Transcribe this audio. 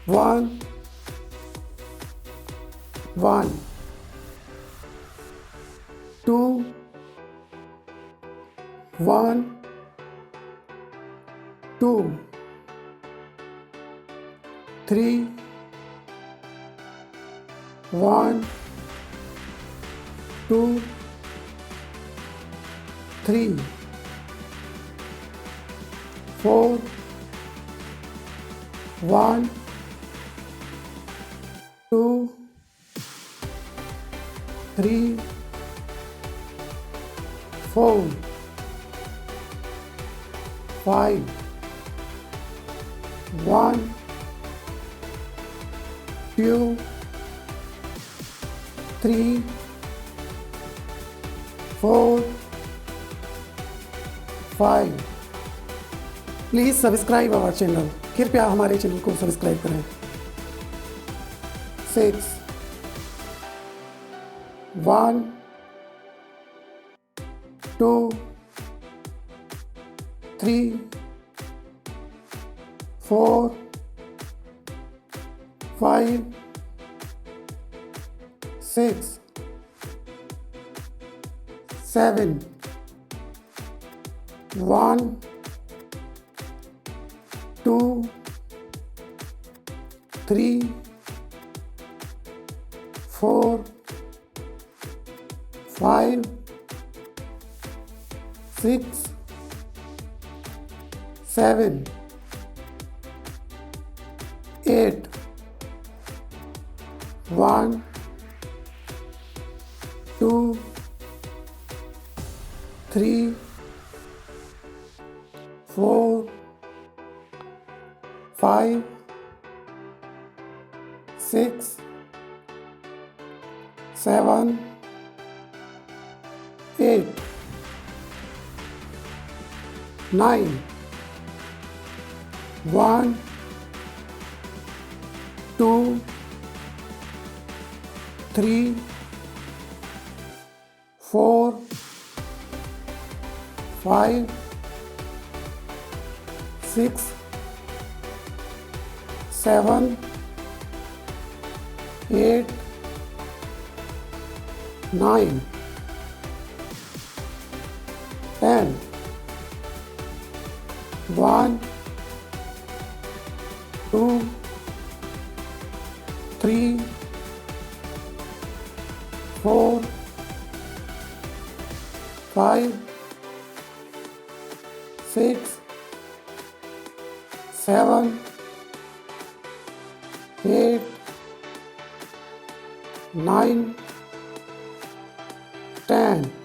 1 1 2 1 2 3 1 2 3 4 1 2 3 4 5 1 2 3 4 5 please subscribe our channel, कृपया हमारे channel को सब्सक्राइब करें। 6 1 2 3 4 5 6 7 1 2 3 4 5 6 7 8 1 2 3 4 5 6 7 8 9 1 2 3 4 5 6 7 8 9 10 1 2 3 4 5 6 7 8 9 10